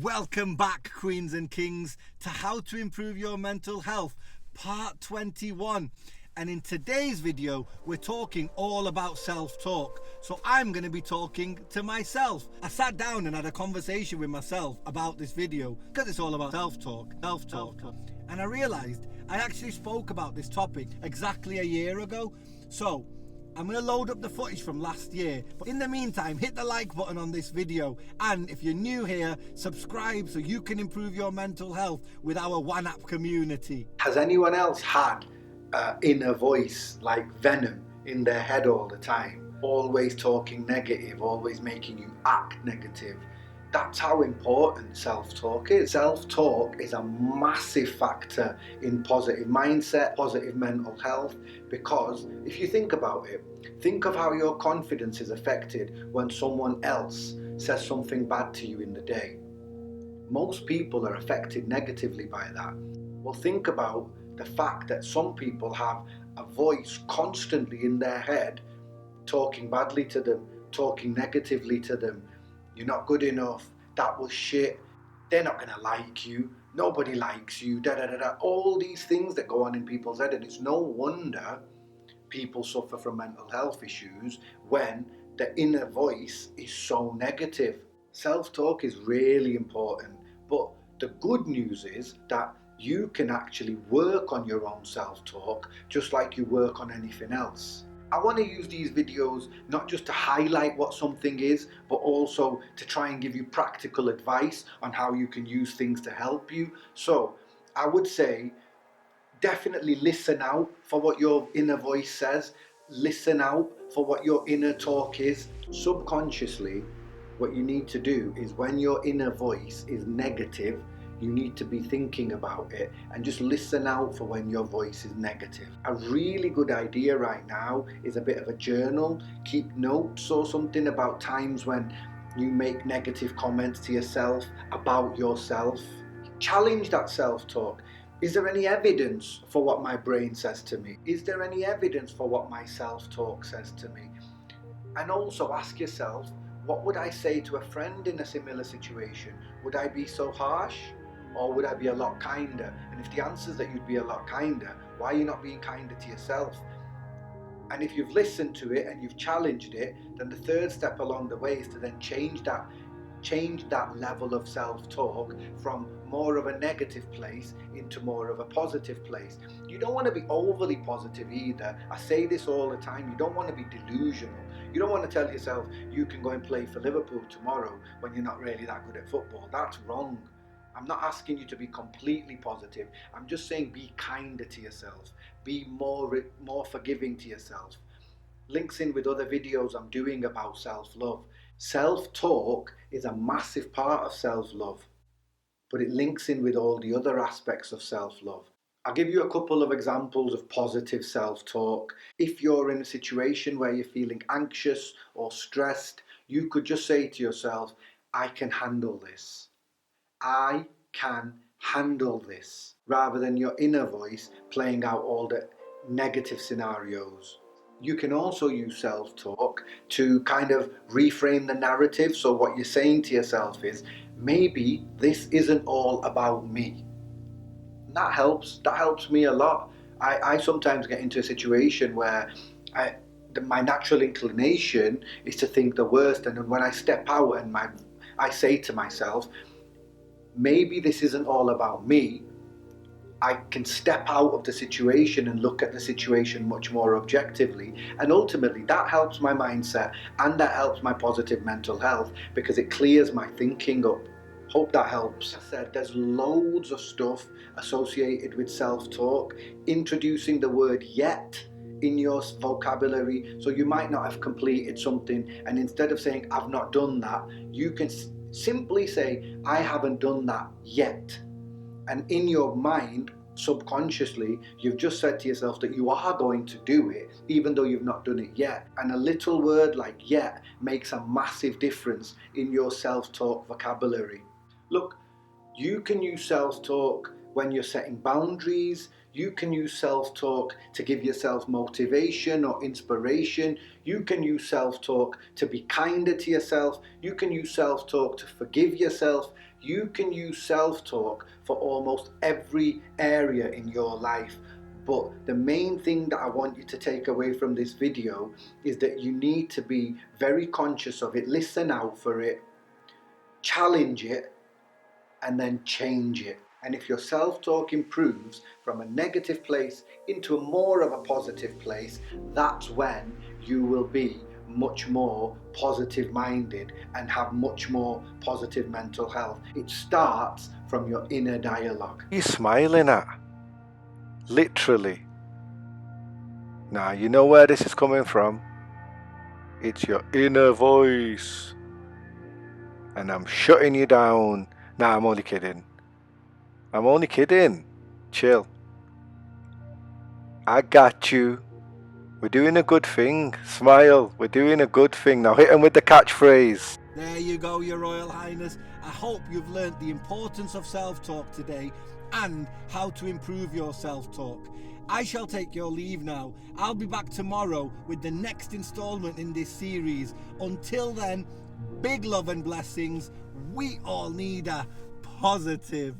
Welcome back, Queens and Kings, to How to Improve Your Mental Health, part 21. And in today's video, we're talking all about self-talk. So I'm going to be talking to myself. I sat down and had a conversation with myself about this video because it's all about self-talk. And I realized I actually spoke about this topic exactly a year ago. So I'm going to load up the footage from last year. But in the meantime, hit the like button on this video. And if you're new here, subscribe so you can improve your mental health with our One App community. Has anyone else had inner voice like venom in their head all the time? Always talking negative, always making you act negative. That's how important self-talk is. Self-talk is a massive factor in positive mindset, positive mental health, because if you think about it, think of how your confidence is affected when someone else says something bad to you in the day. Most people are affected negatively by that. Well, think about the fact that some people have a voice constantly in their head talking badly to them, talking negatively to them. You're not good enough, that was shit, they're not gonna like you, nobody likes you, all these things that go on in people's head. And it's no wonder people suffer from mental health issues when the inner voice is so negative. Self-talk is really important, but the good news is that you can actually work on your own self-talk just like you work on anything else. I want to use these videos not just to highlight what something is, but also to try and give you practical advice on how you can use things to help you. So I would say definitely listen out for what your inner voice says. Listen out for what your inner talk is. Subconsciously, what you need to do is when your inner voice is negative, you need to be thinking about it and just listen out for when your voice is negative. A really good idea right now is a bit of a journal. Keep notes or something about times when you make negative comments to yourself about yourself. Challenge that self-talk. Is there any evidence for what my brain says to me? Is there any evidence for what my self-talk says to me? And also ask yourself, what would I say to a friend in a similar situation? Would I be so harsh? Or would I be a lot kinder? And if the answer is that you'd be a lot kinder, why are you not being kinder to yourself? And if you've listened to it and you've challenged it, then the third step along the way is to then change that level of self-talk from more of a negative place into more of a positive place. You don't want to be overly positive either. I say this all the time. You don't want to be delusional. You don't want to tell yourself you can go and play for Liverpool tomorrow when you're not really that good at football. That's wrong. I'm not asking you to be completely positive. I'm just saying be kinder to yourself. Be more forgiving to yourself. Links in with other videos I'm doing about self-love. Self-talk is a massive part of self-love, but it links in with all the other aspects of self-love. I'll give you a couple of examples of positive self-talk. If you're in a situation where you're feeling anxious or stressed, you could just say to yourself, I can handle this. I can handle this, rather than your inner voice playing out all the negative scenarios. You can also use self-talk to kind of reframe the narrative. So what you're saying to yourself is, maybe this isn't all about me. And that helps me a lot. I sometimes get into a situation where my natural inclination is to think the worst, and when I step out and I say to myself, maybe this isn't all about me. I can step out of the situation and look at the situation much more objectively, and ultimately that helps my mindset and that helps my positive mental health because it clears my thinking up. Hope that helps. As I said, there's loads of stuff associated with self-talk. Introducing the word yet in your vocabulary, so you might not have completed something, and instead of saying I've not done that, you can simply say I haven't done that yet. And in your mind, subconsciously, you've just said to yourself that you are going to do it, even though you've not done it yet. And a little word like yet makes a massive difference in your self-talk vocabulary. Look, you can use self-talk when you're setting boundaries. You can use self-talk to give yourself motivation or inspiration. You can use self-talk to be kinder to yourself. You can use self-talk to forgive yourself. You can use self-talk for almost every area in your life. But the main thing that I want you to take away from this video is that you need to be very conscious of it, listen out for it, challenge it, and then change it. And if your self-talk improves from a negative place into a more of a positive place, that's when you will be much more positive minded and have much more positive mental health. It starts from your inner dialogue. What are you smiling at? Literally. Now, you know where this is coming from. It's your inner voice. And I'm shutting you down. Nah, I'm only kidding. I'm only kidding. Chill. I got you. We're doing a good thing. Smile. We're doing a good thing. Now hit him with the catchphrase. There you go, Your Royal Highness. I hope you've learnt the importance of self-talk today and how to improve your self-talk. I shall take your leave now. I'll be back tomorrow with the next installment in this series. Until then, big love and blessings. We all need a positive